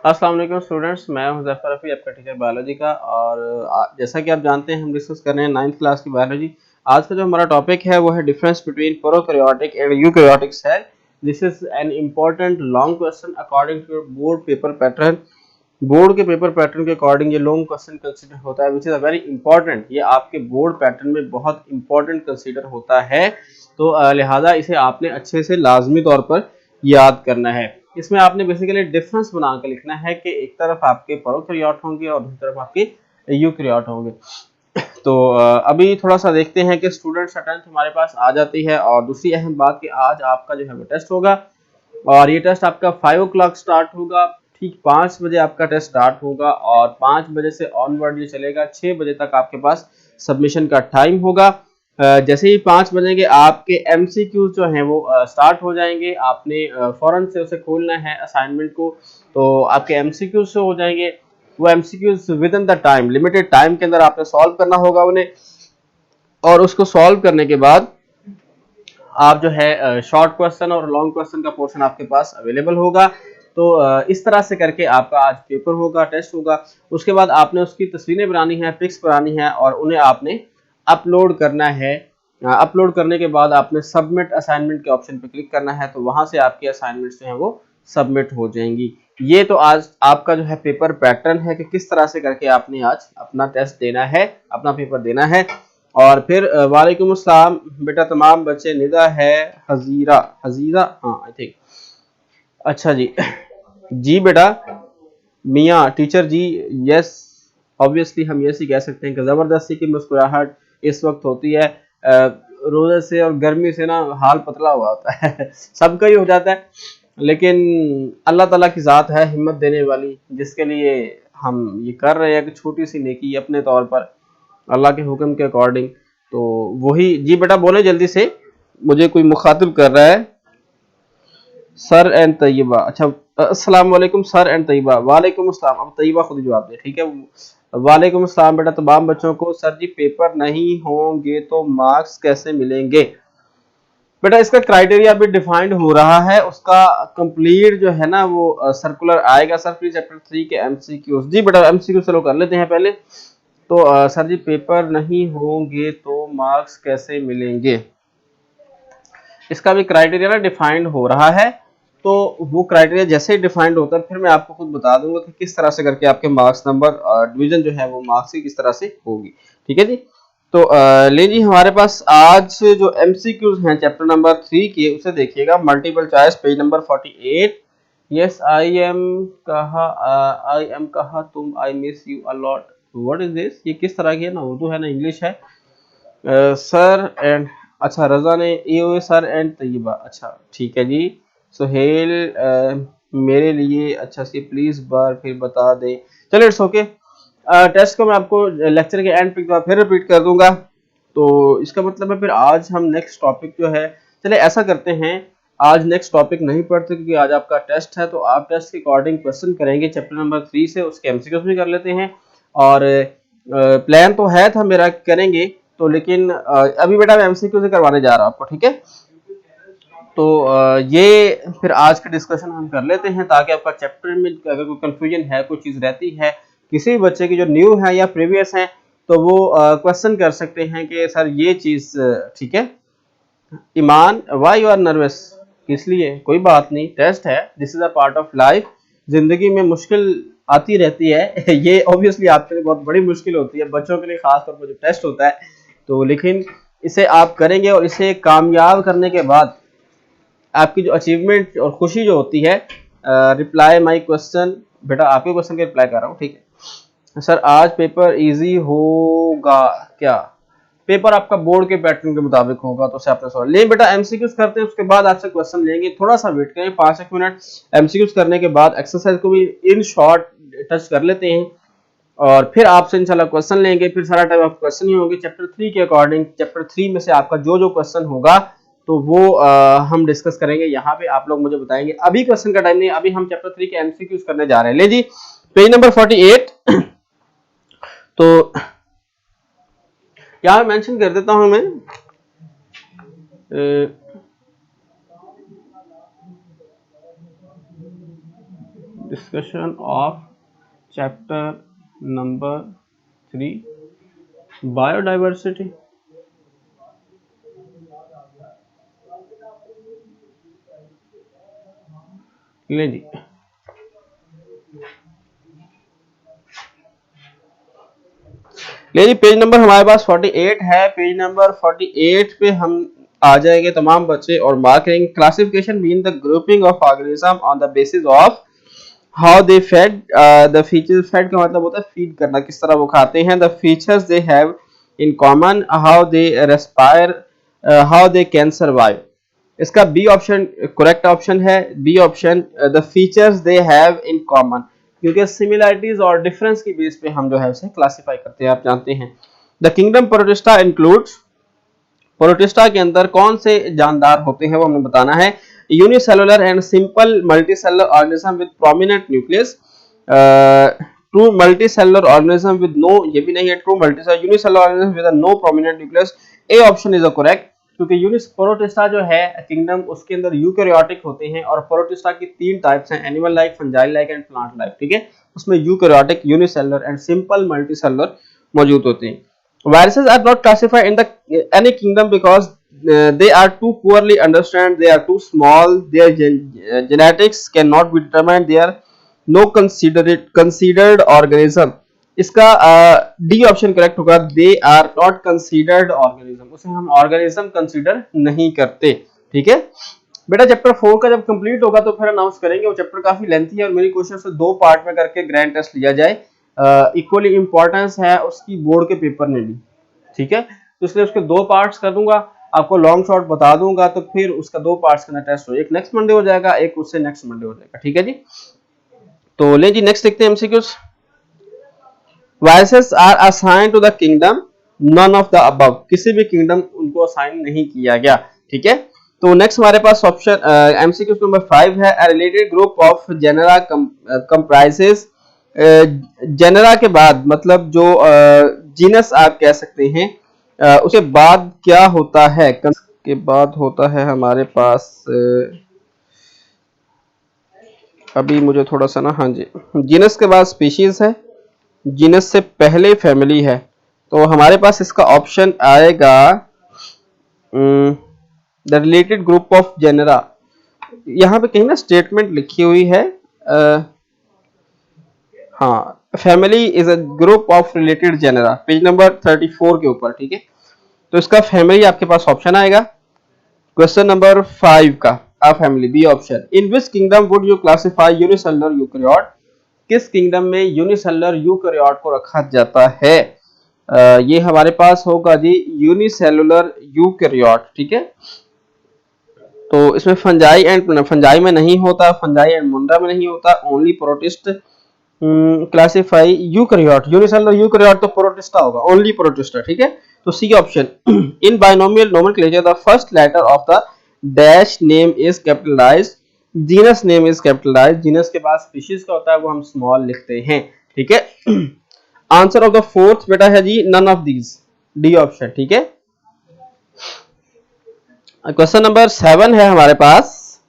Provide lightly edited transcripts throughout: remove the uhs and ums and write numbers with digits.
अस्सलाम वालेकुम स्टूडेंट्स, मैं हूं ज़फ़र रफ़ी, आपका टीचर बायोलॉजी का। और जैसा कि आप जानते हैं हम डिस्कस कर रहे हैं 9th क्लास की बायोलॉजी। आज का जो हमारा टॉपिक है वो है difference between prokaryotic and eukaryotic cell. This is an important long question according to board paper pattern. Board के पेपर पैटर्न के अकॉर्डिंग ये लॉन्ग क्वेश्चन कंसीडर होता है, which is a very important. ये आपके बोर्ड पैटर्न में बहुत important consider होता है, तो लिहाजा इसे आपने अच्छे से लाजमी तौर पर याद करना है। इसमें आपने बेसिकली डिफरेंस बना के लिखना है कि एक तरफ आपके प्रोकैरियोट होंगे और दूसरी तरफ आपके यूकैरियोट होंगे। तो अभी थोड़ा सा देखते हैं कि स्टूडेंट्स अटेंडेंस हमारे पास आ जाती है। और दूसरी अहम बात कि आज आपका जो है वो टेस्ट होगा, और ये टेस्ट आपका 5 o'clock स्टार्ट होगा। ठीक 5 बजे आपका टेस्ट स्टार्ट होगा और 5 बजे से ऑनवर्ड ये चलेगा। 6 बजे तक आपके पास सबमिशन का टाइम होगा। जैसे ही 5 बजेंगे आपके एमसीक्यू जो हैं वो स्टार्ट हो जाएंगे। आपने फौरन से उसे खोलना है असाइनमेंट को, तो आपके एमसीक्यू से हो जाएंगे। वो MCQs with in the time, limited time के अंदर आपने सॉल्व करना होगा उन्हें। और उसको सॉल्व करने के बाद आप जो है शॉर्ट क्वेश्चन और लॉन्ग क्वेश्चन का पोर्शन आपके पास अवेलेबल होगा। तो इस तरह से करके आपका आज पेपर होगा, टेस्ट होगा। उसके बाद आपने उसकी तस्वीरें बनानी है, पिक्स बनानी है और उन्हें आपने अपलोड करना है। अपलोड करने के बाद आपने सबमिट असाइनमेंट के ऑप्शन पर क्लिक करना है, तो वहां से आपकी असाइनमेंट्स जो है वो सबमिट हो जाएंगी। ये तो आज आपका जो है पेपर पैटर्न है कि किस तरह से करके आपने आज अपना टेस्ट देना है, अपना पेपर देना है। और फिर वालेकुम अस्सलाम बेटा, तमाम बच्चे निदा है, हजीरा हजीरा, हाँ आई थिंक, अच्छा जी। जी बेटा, मियाँ टीचर जी, यस, ऑब्वियसली हम यस ही कह सकते हैं कि ज़बरदस्ती की मुस्कुराहट इस वक्त होती है। रोजे से और गर्मी से ना हाल पतला हुआ होता है सबका ही हो जाता है, लेकिन अल्लाह ताला की ज़ात है हिम्मत देने वाली, जिसके लिए हम ये कर रहे हैं कि छोटी सी नेकी अपने तौर पर अल्लाह के हुक्म के अकॉर्डिंग। तो वही, जी बेटा बोले जल्दी से, मुझे कोई मुखातिब कर रहा है। सर एंड तैयबा, अच्छा, अस्सलाम वालेकुम सर एंड तैयबा। वालेकुम अस्सलाम, अब तैयबा खुद जवाब दे, ठीक है। वालेकुम अस्सलाम बेटा, तमाम बच्चों को। सर जी पेपर नहीं होंगे तो मार्क्स कैसे मिलेंगे? बेटा इसका क्राइटेरिया अभी डिफाइंड हो रहा है, उसका कंप्लीट जो है ना वो सर्कुलर आएगा सर। प्लीज चैप्टर 3 के एमसीक्यूज। जी बेटा एमसीक्यू चलो कर लेते हैं पहले। तो सर जी पेपर नहीं होंगे तो मार्क्स कैसे मिलेंगे, इसका भी क्राइटेरिया ना डिफाइंड हो रहा है। तो वो क्राइटेरिया जैसे ही डिफाइंड होता है फिर मैं आपको खुद बता दूंगा कि किस तरह से करके आपके मार्क्स नंबर डिवीजन जो है वो मार्क्स की किस तरह से होगी, ठीक है जी। तो ले जी, हमारे पास आज जो एमसीक्यूज हैं चैप्टर नंबर 3 के, उसे देखिएगा। Multiple choice page number 48। Yes I am कहा, आई एम कहा तुम, I miss you a lot, what is this? ये किस तरह की है ना, उर्दू है ना इंग्लिश है? सर एंड, अच्छा रजा ने ए सर एंड तैयबा, अच्छा ठीक है जी। सुहेल मेरे लिए अच्छा सी प्लीज बार फिर बता दे। चलो इट्स ओके। टेस्ट को मैं आपको लेक्चर के एंड पे फिर रिपीट कर दूंगा। तो इसका मतलब है फिर आज हम नेक्स्ट टॉपिक जो है, चले ऐसा करते हैं, आज नेक्स्ट टॉपिक नहीं पढ़ते क्योंकि आज आपका टेस्ट है। तो आप टेस्ट के अकॉर्डिंग क्वेश्चन करेंगे चैप्टर नंबर 3 से, उसके एमसीक्यूज भी कर लेते हैं। और प्लान तो है था मेरा करेंगे तो, लेकिन अभी बेटा मैं एमसीक्यू से करवाने जा रहा हूं आपको, ठीक है। तो ये फिर आज का डिस्कशन हम कर लेते हैं, ताकि आपका चैप्टर में अगर कोई कंफ्यूजन है, कोई चीज रहती है किसी भी बच्चे की जो न्यू है या प्रीवियस है, तो वो क्वेश्चन कर सकते हैं कि सर ये चीज ठीक है। ईमान, वाई यू आर नर्वस? इसलिए कोई बात नहीं, टेस्ट है, this is a part of life. जिंदगी में मुश्किल आती रहती है ये ऑब्वियसली आपके लिए बहुत बड़ी मुश्किल होती है, बच्चों के लिए खास तौर पर जो टेस्ट होता है। तो लेकिन इसे आप करेंगे और इसे कामयाब करने के बाद आपकी जो अचीवमेंट और खुशी जो होती है, रिप्लाई माई क्वेश्चन, बेटा आपके क्वेश्चन के रिप्लाई कर रहा हूँ, ठीक है। सर आज पेपर इजी होगा क्या? पेपर आपका बोर्ड के पैटर्न के मुताबिक होगा, तो आपने सवाल ले बेटा एमसीक्यूज करते हैं, उसके बाद आपसे क्वेश्चन लेंगे। थोड़ा सा वेट करें 5-1 मिनट। एमसीक्यूज करने के बाद एक्सरसाइज को भी इन शॉर्ट टच कर लेते हैं और फिर आपसे इंशाल्लाह क्वेश्चन लेंगे। फिर सारा टाइम आप क्वेश्चन ही होंगे चैप्टर 3 के अकॉर्डिंग। चैप्टर 3 में से आपका जो जो क्वेश्चन होगा तो वो हम डिस्कस करेंगे, यहाँ पे आप लोग मुझे बताएंगे। अभी क्वेश्चन का टाइम नहीं, अभी हम चैप्टर 3 के एमसीक्यूज करने जा रहे हैं। ले जी पेज नंबर 48। तो यहाँ मेंशन कर देता हूं मैं, discussion of chapter number 3 biodiversity. ले जी, पेज नंबर हमारे पास 48 है। पेज नंबर 48 पे हम आ जाएंगे तमाम बच्चे और मार्क करेंगे। Classification mean the grouping of organism on the basis of how they fed the features. Fed का मतलब होता है फीड करना, किस तरह वो खाते हैं। The features they have in common, how they respire, how they can survive. इसका बी ऑप्शन करेक्ट ऑप्शन है। B option, the features they have in common, क्योंकि सिमिलरिटीज और डिफरेंस की बेस पे हम जो है उसे क्लासिफाई करते हैं, आप जानते हैं। The kingdom protista includes, protista के अंदर कौन से जानदार होते हैं वो हमें बताना है। Unicellular and simple multicellular organism with prominent nucleus, true multicellular organism with no, ये भी नहीं है true multicellular, unicellular organism with no prominent nucleus. A option is correct, क्योंकि यूनिस प्रोटिस्टा जो है किंगडम, उसके अंदर यूकैरियोटिक होते हैं और प्रोटिस्टा की 3 टाइप्स हैं, animal like, fungal like and plant like, ठीक है। उसमें eukaryotic, unicellular and simple multicellular मौजूद होते हैं। Viruses are not classified in the any kingdom because they are too poorly understood, they are too small, their genetics cannot be determined, they are no considered organism। इसका D option correct होगा, they are not considered organism, उसे हम organism consider नहीं करते, ठीक है बेटा। Chapter 4 का जब कंप्लीट होगा तो फिर अनाउंस करेंगे। वो चैप्टर काफी लेंथी है और मेरी कोशिश से 2 पार्ट में करके ग्रैंड टेस्ट लिया जाए। इक्वली इंपॉर्टेंस है उसकी बोर्ड के पेपर में भी, ठीक है। तो इसलिए उसके 2 पार्ट्स कर दूंगा, आपको लॉन्ग शॉर्ट बता दूंगा, तो फिर उसका 2 पार्ट्स का टेस्ट हो, एक नेक्स्ट मंडे हो जाएगा, एक उससे नेक्स्ट मंडे हो जाएगा, ठीक है जी। तो ले जी नेक्स्ट देखते हैं MCQs. Viruses are assign to the kingdom none of the above, किसी भी किंगडम उनको असाइन नहीं किया गया, ठीक है। तो नेक्स्ट हमारे पास ऑप्शन एमसीक्यूज नंबर 5 है। A related group of genera comprises, genera के बाद मतलब जो जीनस आप कह सकते हैं, उसके बाद क्या होता है, के बाद होता है हमारे पास अभी मुझे थोड़ा सा ना, हाँ जी, जीनस के बाद स्पीशीज है, जीनस से पहले फैमिली है। तो हमारे पास इसका ऑप्शन आएगा the related group of genera. यहाँ पे कहीं ना स्टेटमेंट लिखी हुई है, हाँ, family is a group of related genera, page number 34 के ऊपर, ठीक है। तो इसका फैमिली आपके पास ऑप्शन आएगा क्वेश्चन नंबर 5 का, A family, B option. In which kingdom would you classify unicellular eukaryote, किस किंगडम में यूनिसेलुलर यूकैरियोट को रखा जाता है। ये हमारे पास होगा जी यूनिसेलुलर यूकैरियोट, ठीक है। तो इसमें फंजाई एंड, फंजाई में नहीं होता, फंजाई एंड मुंडा में नहीं होता, only protist classify eukaryote, unicellular eukaryote तो प्रोटिस्टा होगा, ओनली प्रोटिस्टा, ठीक है। तो C option. In binomial nomenclature the first letter of the dash name is capitalized, genus name is capitalized, genus के बाद स्पीशीज का होता है वो हम स्मॉल लिखते हैं, ठीक है। आंसर ऑफ द फोर्थ बेटा है जी none of these, D option, ठीक है। क्वेश्चन नंबर 7 है हमारे पास,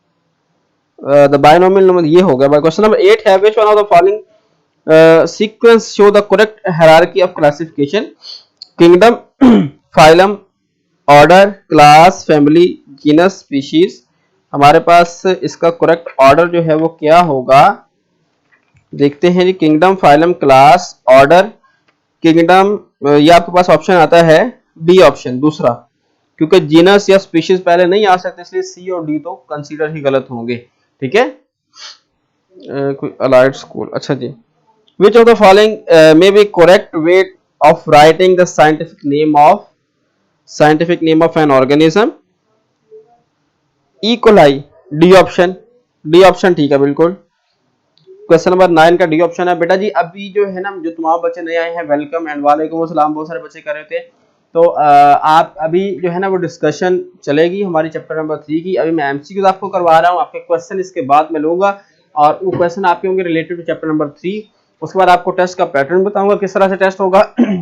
द बाइनोमियल नंबर, ये हो गया। क्वेश्चन नंबर 8 है, which one of the following sequence show the correct hierarchy of classification, kingdom, phylum, order, class, family, genus, species. हमारे पास इसका करेक्ट ऑर्डर जो है वो क्या होगा, देखते हैं जी। Kingdom, phylum, class, order, kingdom, ये आपके पास ऑप्शन आता है बी ऑप्शन दूसरा, क्योंकि जीनस या स्पीशीज पहले नहीं आ सकते, इसलिए सी और डी तो कंसीडर ही गलत होंगे, ठीक है। कोई अलाइड स्कूल, अच्छा जी। Which of the following may be correct way of writing the scientific name of an organism? E. coli, D option, D option ठीक है बिल्कुल। क्वेश्चन नंबर 9 का डी ऑप्शन है बेटा जी। अभी जो है ना, जो तमाम बच्चे नए आए हैं, वेलकम एंड वालेकुम अस्सलाम, बहुत सारे बच्चे कर रहे थे। तो आप अभी जो है ना वो डिस्कशन चलेगी हमारी चैप्टर नंबर 3 की। अभी मैं एमसीक्यूज आपको करवा रहा हूँ, आपके क्वेश्चन इसके बाद में लूंगा और वो क्वेश्चन आपके होंगे रिलेटेड टू चैप्टर नंबर 3। उसके बाद आपको टेस्ट का पैटर्न बताऊंगा किस तरह से टेस्ट होगा।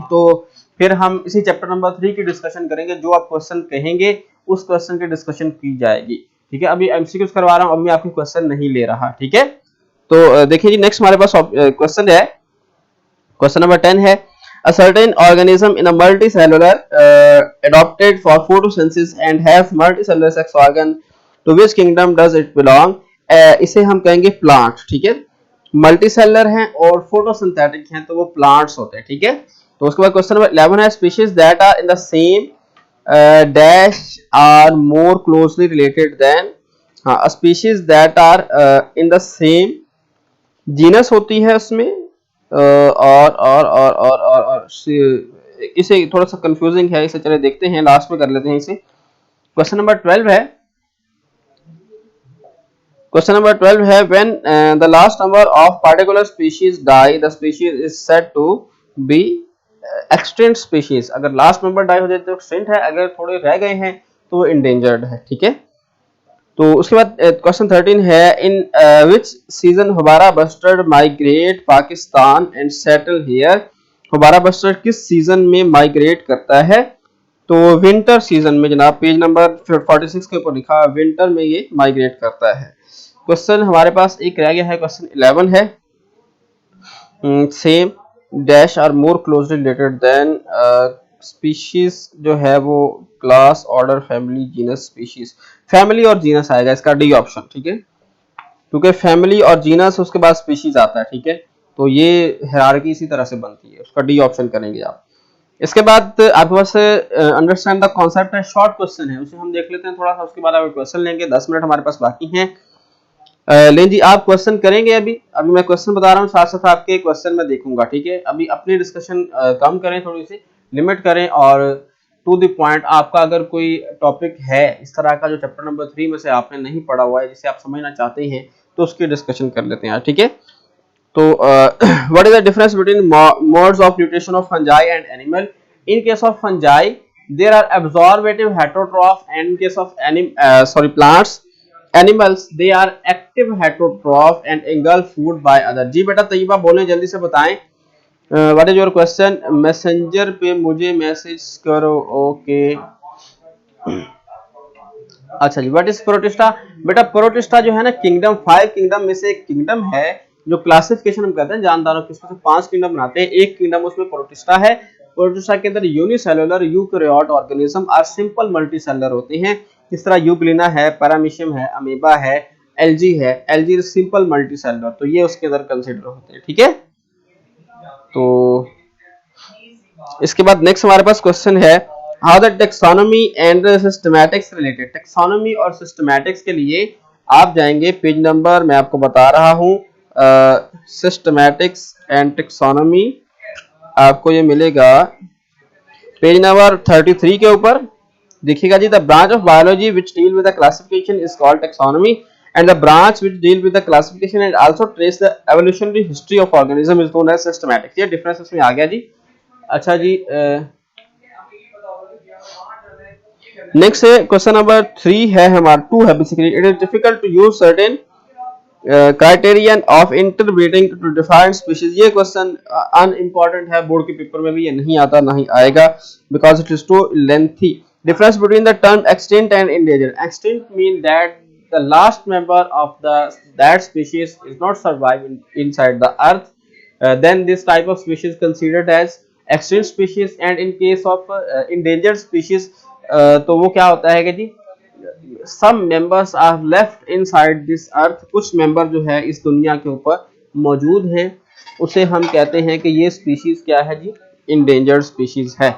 तो फिर हम इसी चैप्टर नंबर 3 की डिस्कशन करेंगे, जो आप क्वेश्चन कहेंगे उस क्वेश्चन की डिस्कशन की जाएगी, ठीक है। अभी एमसीक्यूज करवा रहा हूँ, अब मैं आपके क्वेश्चन नहीं ले रहा, ठीक है। तो देखिए जी, नेक्स्ट हमारे पास क्वेश्चन है, क्वेश्चन नंबर 10 है, a certain organism in a multicellular adapted for photosynthesis and has multicellular sex organ, to which kingdom does it belong? इसे हम कहेंगे प्लांट, ठीक है, मल्टीसेलर हैं और फोटोसिंथेटिक हैं तो वो प्लांट्स होते हैं, ठीक है। तो उसके बाद क्वेश्चन नंबर 11 है, species that are in the same dash are more closely related than, हाँ, species that are in the same genus होती है उसमें, और इसे थोड़ा सा कंफ्यूजिंग है, इसे चले देखते हैं, लास्ट में कर लेते हैं इसे। क्वेश्चन नंबर 12 है, क्वेश्चन नंबर 12 है, when the last number of particular species die the species is said to be extinct species. अगर लास्ट नंबर डाई हो जाए तो एक्सटिंक्ट है, अगर थोड़े रह गए हैं तो वो इंडेंजर्ड है, ठीक है। तो उसके बाद क्वेश्चन 13 है, in which season houbara bustard migrate Pakistan and settle here. Houbara bustard किस सीजन में माइग्रेट करता है? तो विंटर सीजन में जनाब, पेज नंबर 46 के ऊपर लिखा है, विंटर में ये माइग्रेट करता है। क्वेश्चन हमारे पास एक रह गया है, क्वेश्चन 11 है, same dash are more closely related than, species जो है वो class, order, family, genus, species, family और जीनस आएगा इसका डी ऑप्शन, ठीक है, क्योंकि फैमिली और जीनस उसके बाद स्पीशीज आता है, ठीक है। तो ये हायरार्की इसी तरह से बनती है, उसका डी ऑप्शन करेंगे आप। इसके बाद आपके पास अंडरस्टैंड द कॉन्सेप्ट है, शॉर्ट क्वेश्चन है, उसे हम देख लेते हैं थोड़ा सा, उसके बाद आप क्वेश्चन लेंगे, 10 मिनट हमारे पास बाकी हैं। लें जी, आप क्वेश्चन करेंगे, अभी मैं क्वेश्चन बता रहा हूँ, साथ साथ आपके क्वेश्चन में देखूंगा, ठीक है। अभी अपनी डिस्कशन कम करें, थोड़ी सी लिमिट करें और टू द पॉइंट। आपका अगर कोई टॉपिक है इस तरह का जो चैप्टर नंबर 3 में से आपने नहीं पढ़ा हुआ है, जिसे आप समझना चाहते हैं, तो उसकी डिस्कशन कर लेते हैं, ठीक है। तो what is the difference between modes of nutrition of fungi and animal? In case of fungi there are absorptive heterotroph, and in case of plants animals they are active heterotroph and engulf food by other। जी बेटा तैयबा बोले, जल्दी से बताएं, what is your question? Messenger पे मुझे message करो, okay. अच्छा जी, what is protista? बेटा प्रोटिस्टा जो है ना, किंगडम, 5 किंगडम में से एक किंगडम है, जो क्लासिफिकेशन हम कहते हैं जानदारों की, उसमें से 5 किंगडम बनाते हैं, एक किंगडम उसमें प्रोटिस्टा है। प्रोटिस्टा के अंदर यूनिसेलुलर यूकैरियोट ऑर्गेनिज्म और सिंपल मल्टीसेलुलर होते हैं, इस तरह यूग्लिना है, पैरामीशियम है, अमीबा है, एलजी है, एलजी सिंपल मल्टीसेलुलर, तो ये उसके अंदर कंसीडर होते हैं, ठीक है। तो इसके बाद नेक्स्ट हमारे पास क्वेश्चन है, how the taxonomy and systematics related. Taxonomy और सिस्टमैटिक्स के लिए आप जाएंगे पेज नंबर, मैं आपको बता रहा हूं, सिस्टमैटिक्स एंड टेक्सोनॉमी आपको ये मिलेगा पेज नंबर 33 के ऊपर, देखिएगा जी। The branch of biology which deal with the classification is called taxonomy, and the branch which deal with the classification and also trace the evolutionary history of organism is known as systematics. ये difference इसमें आ गया जी। अच्छा जी, next है question number 3 है, हमारा 2 है basically, it is difficult to use certain criterion of interbreeding to define species. ये क्वेश्चन अनइम्पोर्टेंट है, बोर्ड के पेपर में भी ये नहीं आता, नहीं आएगा, because it is too lengthy. Difference between the term extinct and endangered. Extinct mean that the last member of that species is not surviving inside the earth. Then this type of species considered as extinct species. And in case of endangered species, तो वो क्या होता है कि जी, some members are left inside this earth. कुछ member जो है इस दुनिया के ऊपर मौजूद हैं, उसे हम कहते हैं कि ये species क्या है जी, endangered species है,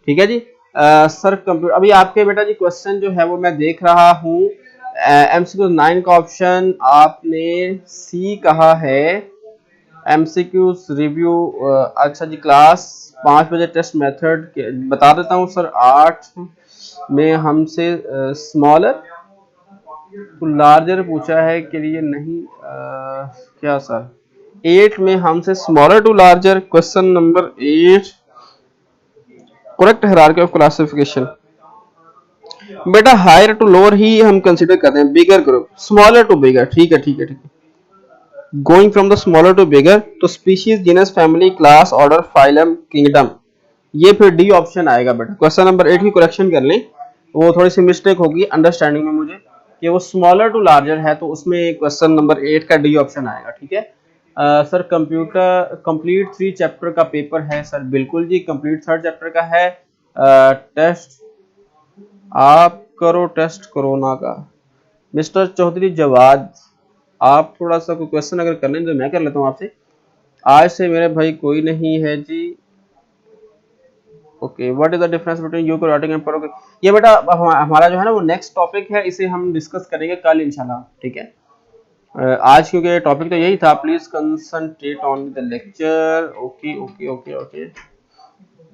ठीक है जी। सर कंप्यूटर, अभी आपके बेटा जी क्वेश्चन जो है वो मैं देख रहा हूँ, एमसीक्यू 9 का ऑप्शन आपने सी कहा है, एमसीक्यू रिव्यू। अच्छा जी, क्लास 5 बजे टेस्ट मेथड बता देता हूँ सर। 8 में हमसे स्मॉलर टू लार्जर पूछा है के लिए नहीं, क्या सर? 8 में हमसे smaller to larger, question number 8 correct hierarchy of classification. बेटा हायर टू लोअर ही हम कंसीडर करते हैं, bigger group, smaller to bigger, ठीक है ठीक है ठीक है। Going from the smaller to bigger, तो species, genus, family, class, order, phylum, kingdom, ये फिर डी ऑप्शन आएगा बेटा। क्वेश्चन नंबर 8 की करेक्शन कर लें, वो थोड़ी सी मिस्टेक होगी अंडरस्टैंडिंग में मुझे, कि वो स्मॉलर टू लार्जर है, तो उसमें क्वेश्चन नंबर 8 का डी ऑप्शन आएगा। ठीक है सर, कंप्यूटर कंप्लीट 3 चैप्टर का पेपर है सर। बिल्कुल जी, कंप्लीट 3rd चैप्टर का है। टेस्ट आप करो, टेस्ट कोरोना का। मिस्टर चौधरी जवाद, आप थोड़ा सा कोई क्वेश्चन अगर कर लें तो मैं कर लेता हूँ आपसे। आज से मेरे भाई कोई नहीं है जी। Okay, what is the difference between eukaryotic and prokaryotic. ये बेटा हमारा जो है ना वो नेक्स्ट टॉपिक है, इसे हम डिस्कस करेंगे कल इंशाल्लाह। ठीक है, आज क्योंकि टॉपिक तो यही था, please concentrate on the lecture. Okay okay okay okay.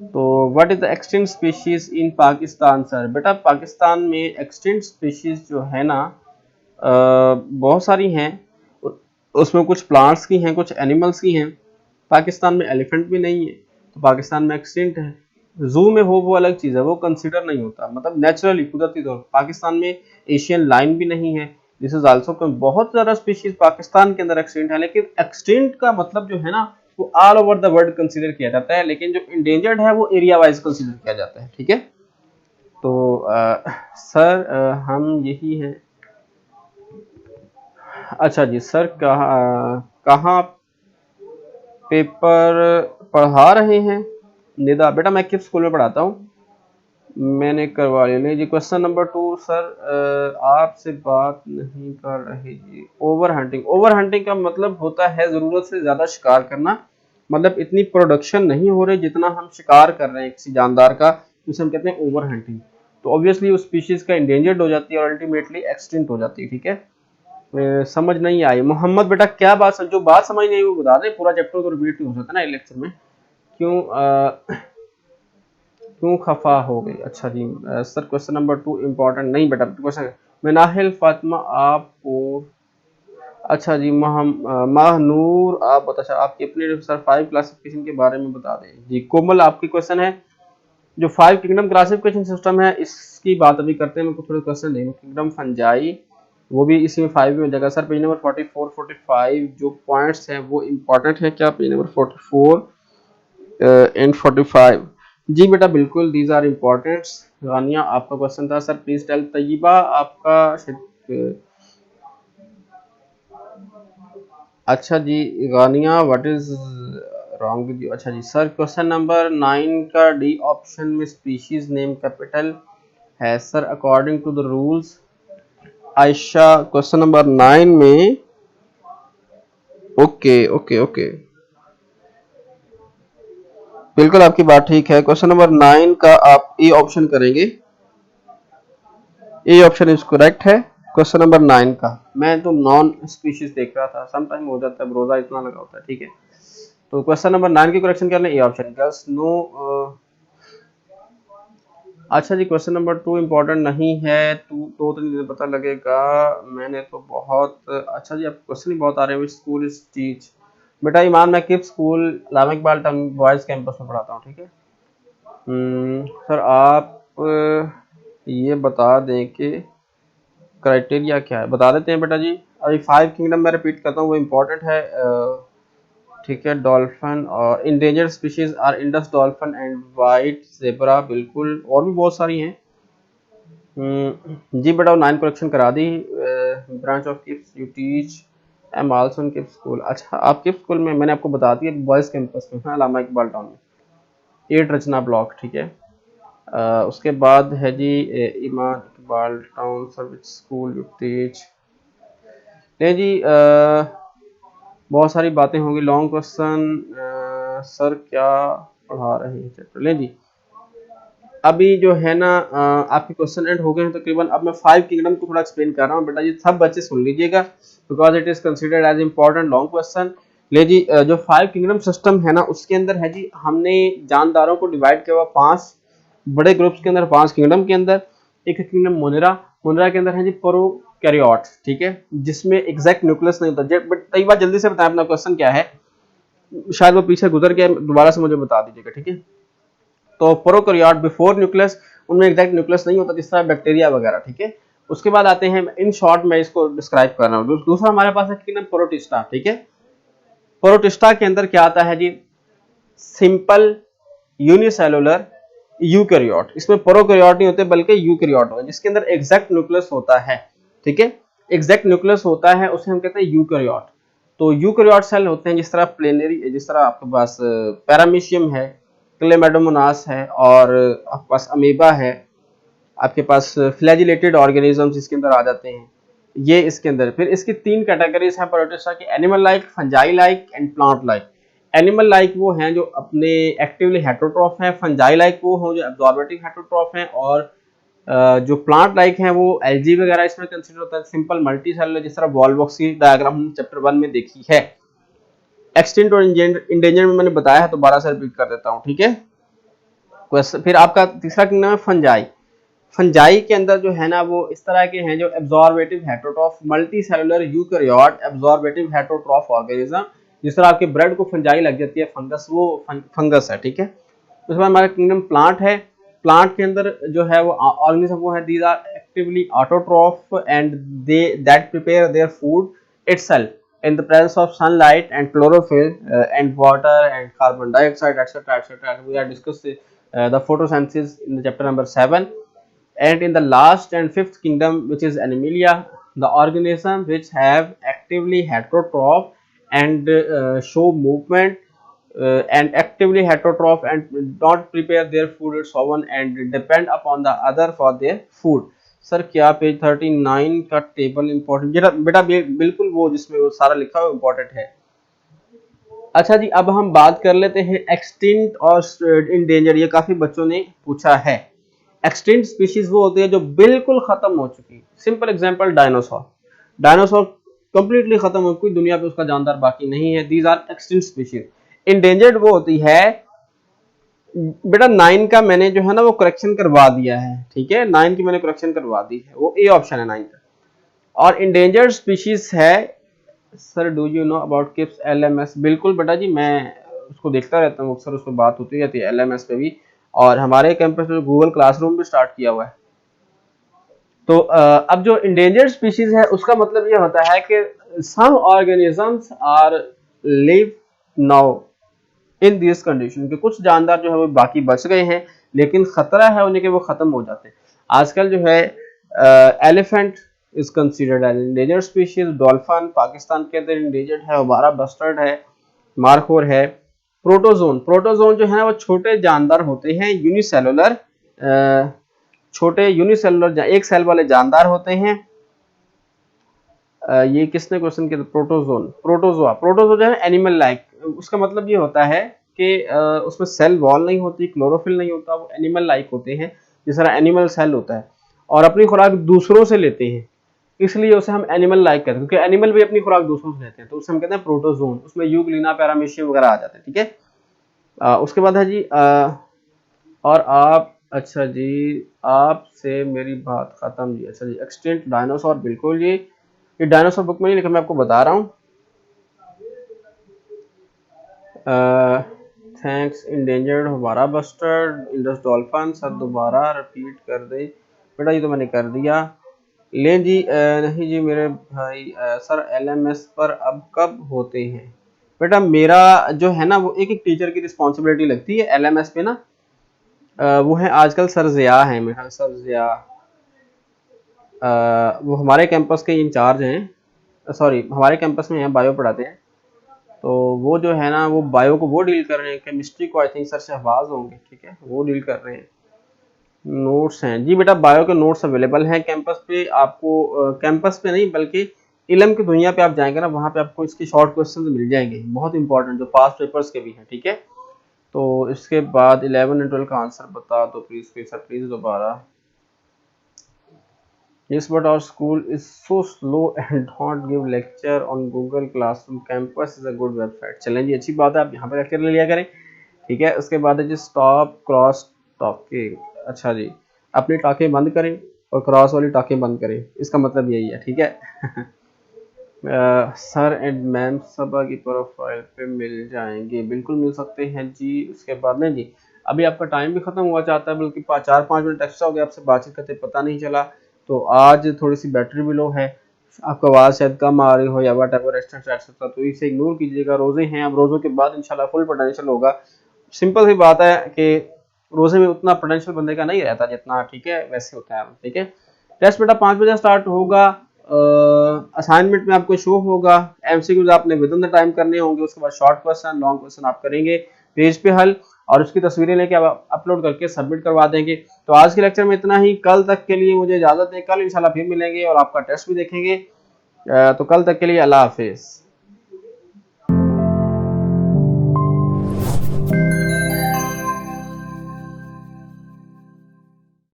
तो what is the extinct species in Pakistan sir. बेटा पाकिस्तान में एक्सटिंक्ट स्पीशीज जो है ना बहुत सारी हैं, उसमें कुछ प्लांट्स की हैं, कुछ एनिमल्स की हैं। पाकिस्तान में एलिफेंट भी नहीं है, तो पाकिस्तान में एक्सटिंक्ट है। जू में हो वो अलग चीज़ है, वो कंसिडर नहीं होता, मतलब नेचुरली कुदरती तौर पर। पाकिस्तान में एशियन लाइन भी नहीं है, दिस इज आल्सो। बहुत ज़्यादा स्पीशीज पाकिस्तान के अंदर एक्सटिंक्ट है, लेकिन एक्सटिंक्ट का मतलब जो है ना वो all over the world consider किया जाता है, लेकिन जो इंडेंजर्ड है वो एरिया वाइज कंसिडर किया जाता है। ठीक है, तो सर हम यही हैं। अच्छा जी सर, कहाँ पेपर पढ़ा रहे हैं। निदा, बेटा मैं किस स्कूल में पढ़ाता हूँ, मैंने करवा लिया जी। क्वेश्चन नंबर 2 सर, आपसे बात नहीं कर रहे जी। ओवर हंटिंग, ओवर हंटिंग का मतलब होता है जरूरत से ज्यादा शिकार करना, मतलब इतनी प्रोडक्शन नहीं हो रही जितना हम शिकार कर रहे हैं किसी जानदार का, जिसे हम कहते हैं ओवर हंटिंग। तो ऑब्वियसली उस स्पीशीज का इंडेंजर्ड हो जाती है और अल्टीमेटली एक्सटिंक्ट हो जाती है। ठीक है, समझ नहीं आई। मोहम्मद बेटा क्या बात, जो बात समझ नहीं आई वो बता दे, पूरा चैप्टर तो रिपीट नहीं हो सकता ना लेक्चर में। क्यों खफा हो गई। अच्छा जी सर, क्वेश्चन नंबर 2 इम्पोर्टेंट नहीं बेटा। क्वेश्चन मनाहिल फातिमा आपको, अच्छा जी महानूर आप बता, अच्छा आपकी अपने सर 5 क्लासिफिकेशन के बारे में बता दें जी। कोमल आपकी क्वेश्चन है जो 5 किंगडम क्लासिफिकेशन सिस्टम है, इसकी बात अभी करते हैं। मैं थोड़े क्वेश्चन देंगे। किंगडम फंजाई, वो भी इसी में 5 में हो जाएगा सर। पेज नंबर 44 45 जो पॉइंट्स हैं वो इम्पोर्टेंट है क्या, पेज नंबर 44 एंड 45 जी बेटा बिल्कुल, दीज आर इम्पोर्टेंट। रानिया आपका क्वेश्चन था सर, प्लीज टेल। तैयबा आपका, अच्छा जी Ghania what is wrong with you. अच्छा जी सर, क्वेश्चन नंबर 9 का डी ऑप्शन में स्पीशीज नेम कैपिटल है sir, according to the rules. Ayesha question number 9 में, ओके ओके ओके, बिल्कुल आपकी बात ठीक है। क्वेश्चन नंबर 9 का आप ए ऑप्शन करेंगे, ए ऑप्शन इज करेक्ट है क्वेश्चन नंबर 9 का। मैं तो नॉन स्पीशीज देख रहा था, सम टाइम हो जाता है, रोजा इतना लगा होता है। ठीक है, तो क्वेश्चन नंबर 9 की करेक्शन करना, ए ऑप्शन गर्ल्स नो। अच्छा जी, क्वेश्चन नंबर 2 इम्पोर्टेंट नहीं है, तो नहीं पता लगेगा, मैंने तो बहुत। अच्छा जी, आप क्वेश्चन ही बहुत आ रहे हैं। स्कूल इज टीच, बेटा ईमान मैं किस school Islamic Iqbal boys campus में पढ़ाता हूँ। ठीक है सर, आप ये बता दें कि क्राइटेरिया क्या है, बता देते हैं बेटा जी। अभी 5 किंगडम मैं रिपीट करता हूँ, वो इम्पोर्टेंट है। ठीक है, डॉल्फिन और endangered species are Indus dolphin and white zebra, बिल्कुल, और भी बहुत सारी हैं। जी बेटा 9 करेक्शन करा दी। Branch of KIPS you teach, am also in KIPS school. अच्छा, आप किप्स स्कूल में, मैंने आपको बता दिया बॉयज कैंपस में है, इस्लामिक इकबाल टाउन में, 8 रचना ब्लॉक। ठीक है, उसके बाद है जी Iman Iqbal Town service school you teach. नहीं जी बहुत सारी बातें होंगी, लॉन्ग क्वेश्चन। सर क्या पढ़ा रहे हैं चैप्टर, ले जी अभी जो है ना आपके क्वेश्चन एंड हो गए हैं तकरीबन। अब मैं 5 किंगडम को थोड़ा एक्सप्लेन कर रहा हूँ बेटा जी, सब बच्चे सुन लीजिएगा, because it is considered as important long question. ले जी जो 5 किंगडम सिस्टम है ना, उसके अंदर है जी हमने जानदारों को डिवाइड किया हुआ 5 बड़े ग्रुप्स के अंदर, 5 किंगडम के अंदर। एक किंगडम मोनेरा, मोनेरा के अंदर है जी प्रोकैरियोट। ठीक है, जिसमें एग्जैक्ट न्यूक्लियस नहीं होता। बट कई बार जल्दी से बताएं अपना क्वेश्चन क्या है, शायद वो पीछे गुजर गया, दोबारा से मुझे बता दीजिएगा। ठीक है, तो प्रोकैरियोट बिफोर न्यूक्लियस, उनमें एग्जैक्ट न्यूक्लियस नहीं होता, जिस तरह बैक्टीरिया वगैरह। ठीक है, उसके बाद आते हैं, इन शॉर्ट मैं इसको डिस्क्राइब कर रहा हूँ। दूसरा हमारे पास है किंगडम प्रोटिस्टा। ठीक है, प्रोटिस्टा के अंदर क्या आता है जी, सिंपल यूनिसेलुलर यूकैरियोट। इसमें प्रोकैरियोट नहीं होते बल्कि यूकैरियोट होते हैं, जिसके अंदर एग्जैक्ट न्यूक्लियस होता है। ठीक है। एग्जैक्ट न्यूक्लियस होता है उसे हम कहते हैं यूकैरियोट। तो यूकैरियोट सेल होते हैं जिस तरह प्लेनरी, जिस तरह आपके पास पैरामीशियम है, क्लेमेडोमोनास है, और आपके पास अमीबा है, आपके पास फ्लैजिलेटेड ऑर्गेनिजम्स इसके अंदर आ जाते हैं, ये इसके अंदर। फिर इसकी तीन कैटेगरीज हैं प्रोटिस्टा की, animal like, fungi like and plant like. Animal like वो हैं जो अपने एक्टिवली हेटरोट्रॉफ हैं, फंजाई लाइक वो हैं जो एब्जॉर्बेटिव हेटरोट्रॉफ हैं, और जो प्लांट लाइक हैं वो एल्जी वगैरह इसमें कंसीडर होता है। सिंपल मल्टी सेलुलर, जिस तरह वॉलबॉक्स की डायग्राम हमने चैप्टर 1 में देखी है। एक्सटिंक्ट और इंडेंजर में मैंने बताया है, दोबारा से रिपीट कर देता हूँ, ठीक है। फिर आपका तीसरा किंगडम है फंजाई। फंजाई के अंदर जो है ना वो इस तरह के हैं जो absorptive heterotroph multicellular eukaryote absorptive heterotroph organism. जिस तरह आपके ब्रेड को फंजाई लग जाती है फंगस, वो फंगस है, ठीक है। उसके बाद हमारा किंगडम प्लांट है। प्लांट के अंदर जो है वो ऑर्गेनिज्म वो है, these are actively autotroph and they that prepare their food itself in the presence of sunlight and chlorophyll and water and carbon dioxide, etc., etc. We are discussing the photosynthesis in the chapter number 7. And in the last and fifth kingdom, which is Animalia, the organisms which have actively heterotroph and show movement and actively heterotroph and not prepare their food and so on and depend upon the other for their food. Sir क्या page 39 का table important बेटा बिल्कुल वो जिसमें वो सारा लिखा हुआ इंपॉर्टेंट है। अच्छा जी, अब हम बात कर लेते हैं एक्सटिंक्ट और इंडेंजर। ये काफी बच्चों ने पूछा है। एक्सटिंक्ट स्पीशीज वो होती है जो बिल्कुल खत्म हो चुकी। Simple example dinosaur. Dinosaur completely खत्म हो चुकी, दुनिया पे उसका जानदार बाकी नहीं है। These are extinct species. Endangered वो होती है बेटा 9 का मैंने जो है ना वो करेक्शन करवा दिया है, ठीक है। 9 की मैंने करेक्शन करवा दी है, वो ए ऑप्शन है 9 का। और इंडेंजर्ड स्पीशीज है sir, do you know about KIPS LMS? बिल्कुल बेटा जी, मैं उसको देखता रहता हूँ, अक्सर उस पर बात होती रहती है एलएमएस पे भी, और हमारे कैंपस में गूगल क्लासरूम भी स्टार्ट किया हुआ है। तो अब जो इंडेंजर्ड स्पीशीज है उसका मतलब ये होता है कि some organisms are live now in this condition, कि कुछ जानदार जो है वो बाकी बच गए हैं लेकिन खतरा है उन्हें कि वो खत्म हो जाते हैं। आजकल जो है elephant is considered as endangered species. Dolphin Pakistan के अंदर इंडेंजर्ड है, वारा बस्टर्ड है, मार्कोर है। प्रोटोजोन, प्रोटोजोन जो है वो छोटे जानदार होते हैं, यूनिसेलुलर, छोटे यूनिसेलुलर एक सेल वाले जानदार होते हैं। ये किसने क्वेश्चन किया? Protozoan, protozoa. प्रोटोजोआ जो है एनिमल लाइक, उसका मतलब ये होता है कि उसमें सेल वॉल नहीं होती, क्लोरोफिल नहीं होता, वो एनिमल लाइक होते हैं जिस तरह एनिमल सेल होता है, और अपनी खुराक दूसरों से लेते हैं, इसलिए उसे हम एनिमल लाइक कहते हैं, क्योंकि एनिमल भी अपनी खुराक दूसरों से लेते हैं, तो उसे हम कहते हैं प्रोटोजोन। उसमें यूग्लिना, पैरामीशियम वगैरह आ जाते हैं, ठीक है। उसके बाद है जी और आप, अच्छा जी आपसे मेरी बात खत्म जी। अच्छा जी, एक्सटिंक्ट डायनासोर, बिल्कुल जी, ये डायनासोर बुक में नहीं लिखा, मैं आपको बता रहा हूँ। थैंक्स। इंडेंजर्ड वारा बस्टर्ड, इंडस डॉल्फिन। सर दोबारा रिपीट कर दे बेटा, ये तो मैंने कर दिया। ले जी नहीं जी मेरे भाई, सर एलएमएस पर अब कब होते हैं? बेटा मेरा जो है ना वो एक एक टीचर की रिस्पॉन्सिबिलिटी लगती है एलएमएस पे ना। वो है आजकल सर ज़िया है मेरा, सर ज़िया, वो हमारे कैंपस के इंचार्ज हैं, सॉरी हमारे कैंपस में हैं, बायो पढ़ाते हैं। तो वो जो है ना वो बायो को वो डील कर रहे हैं, केमिस्ट्री को आई थिंक सर शहबाज होंगे, ठीक है, वो डील कर रहे हैं। नोट्स हैं जी बेटा, बायो के नोट्स अवेलेबल हैं कैंपस पे आपको, कैंपस पे नहीं बल्कि इल्म की दुनिया पे आप जाएंगे ना, वहाँ पे आपको इसके शॉर्ट क्वेश्चन मिल जाएंगे, बहुत इंपॉर्टेंट, जो पास्ट पेपर्स के भी हैं, ठीक है। तो इसके बाद 11 और 12 का आंसर बता दो प्लीज सर, प्लीज दोबारा। Yes, but our school is so slow and don't give lecture on Google Classroom. Campus is a good website. चलें जी, अच्छी बात है, आप यहाँ पे लेक्चर ले लिया करें, ठीक है। उसके बाद है जी स्टॉप क्रॉस टॉकिंग। अच्छा जी, अपनी टाँकें बंद करें और क्रॉस वाली टाँकें बंद करें, इसका मतलब यही है, ठीक है। सर एंड मैम सबा की प्रोफाइल पे मिल जाएंगे, बिल्कुल मिल सकते हैं जी। उसके बाद नहीं जी, अभी आपका टाइम भी खत्म हुआ चाहता है, बल्कि 4-5 मिनट एक्स्ट्रा हो गया, आपसे बातचीत करते पता नहीं चला। तो आज थोड़ी सी बैटरी भी लो है, आपका आवाज़ शायद कम आ रही हो या वट एवर एक्स्ट्रा, तो इसे इग्नोर कीजिएगा। रोज़े हैं, अब रोज़ों के बाद इंशाल्लाह फुल पोटेंशियल होगा। सिंपल सी बात है कि रोज़े में उतना पोटेंशियल बंदे का नहीं रहता जितना, ठीक है, वैसे होता है, ठीक है। टेस्ट बेटा 5 बजे स्टार्ट होगा, असाइनमेंट में आपको शो होगा, एमसीक्यूज आपने विद इन द टाइम करने होंगे, उसके बाद शॉर्ट क्वेश्चन लॉन्ग क्वेश्चन आप करेंगे पेज पे हल, और उसकी तस्वीरें लेके आप अपलोड करके सबमिट करवा देंगे। तो आज के लेक्चर में इतना ही, कल तक के लिए मुझे इजाजत है, कल इंशाल्लाह फिर मिलेंगे और आपका टेस्ट भी देखेंगे। तो कल तक के लिए अल्लाह हाफिज।